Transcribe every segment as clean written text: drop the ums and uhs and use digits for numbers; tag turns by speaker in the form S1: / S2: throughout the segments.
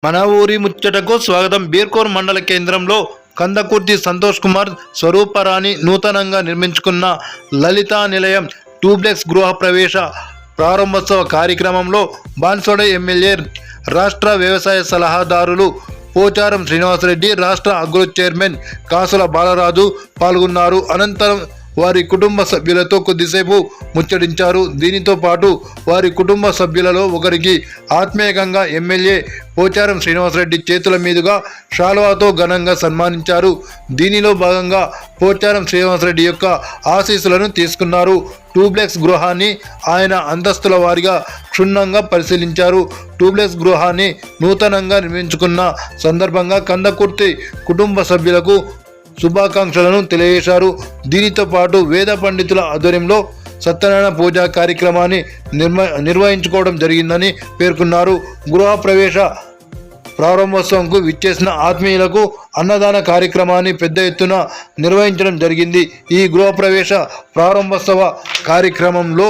S1: మన ఊరి ముచ్చటకు స్వాగతం. బీర్కోర్ మండల కేంద్రంలో కందకుర్తి సంతోష్ కుమార్ స్వరూపరాణి నూతనంగా నిర్మించుకున్న లలితా నిలయం ట్యూబ్లెక్స్ గృహ ప్రవేశ ప్రారంభోత్సవ కార్యక్రమంలో బాన్సోడ ఎమ్మెల్యే రాష్ట్ర వ్యవసాయ సలహాదారులు పోచారం శ్రీనివాసరెడ్డి, రాష్ట్ర అగ్రో చైర్మన్ కాసుల బాలరాజు పాల్గొన్నారు. అనంతరం వారి కుటుంబ సభ్యులతో కొద్దిసేపు ముచ్చటించారు. దీనితో పాటు వారి కుటుంబ సభ్యులలో ఒకరికి ఆత్మీయంగా ఎమ్మెల్యే పోచారం శ్రీనివాసరెడ్డి చేతుల మీదుగా శాలువాతో ఘనంగా సన్మానించారు. దీనిలో భాగంగా పోచారం శ్రీనివాసరెడ్డి యొక్క ఆశీస్సులను తీసుకున్నారు. ట్యూబ్లెక్స్ గృహాన్ని ఆయన అంతస్తుల వారిగా క్షుణ్ణంగా పరిశీలించారు. ట్యూబ్లెక్స్ గృహాన్ని నూతనంగా నిర్మించుకున్న సందర్భంగా కందకుర్తి కుటుంబ సభ్యులకు శుభాకాంక్షలను తెలియజేశారు. దీనితో పాటు వేద పండితుల ఆధ్వర్యంలో సత్యనారాయణ పూజా కార్యక్రమాన్ని నిర్వహించుకోవడం జరిగిందని పేర్కొన్నారు. గృహ ప్రవేశ ప్రారంభోత్సవంకు విచ్చేసిన ఆత్మీయులకు అన్నదాన కార్యక్రమాన్ని పెద్ద ఎత్తున నిర్వహించడం జరిగింది. ఈ గృహ ప్రవేశ ప్రారంభోత్సవ కార్యక్రమంలో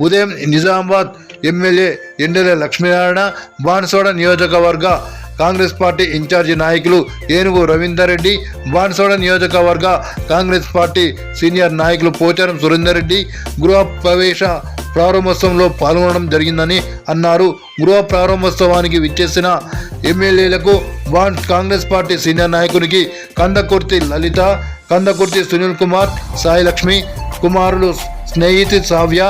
S1: ఉదయం నిజామాబాద్ ఎమ్మెల్యే ఎండెల లక్ష్మీనారాయణ, బాన్సోడ నియోజకవర్గ కాంగ్రెస్ పార్టీ ఇన్ఛార్జి నాయకులు ఏనుగు రవీందర్ రెడ్డి, బాన్సోడ నియోజకవర్గ కాంగ్రెస్ పార్టీ సీనియర్ నాయకులు పోచారం సురేందర్ రెడ్డి గృహ ప్రవేశ ప్రారంభోత్సవంలో పాల్గొనడం జరిగిందని అన్నారు. గృహ ప్రారంభోత్సవానికి విచ్చేసిన ఎమ్మెల్యేలకు కాంగ్రెస్ పార్టీ సీనియర్ నాయకునికి కందకుర్తి లలిత, కందకుర్తి సునీల్ కుమార్, సాయి లక్ష్మి కుమారులు స్నేహితి సావ్య,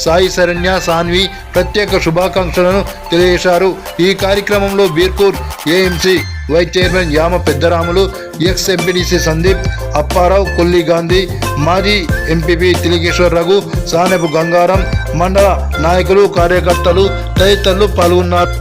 S1: సాయి శరణ్య, సాన్వి ప్రత్యేక శుభాకాంక్షలను తెలియజేశారు. ఈ కార్యక్రమంలో Birkur AMC vice chairman Yama Peddaramulu, ex MPDC Sandeep, Apparao, Kolli Gandhi, మాజీ ఎంపీపీ తిలిగేశ్వర్ రఘు, సానెపు గంగారం, మండల నాయకులు, కార్యకర్తలు తదితరులు పాల్గొన్నారు.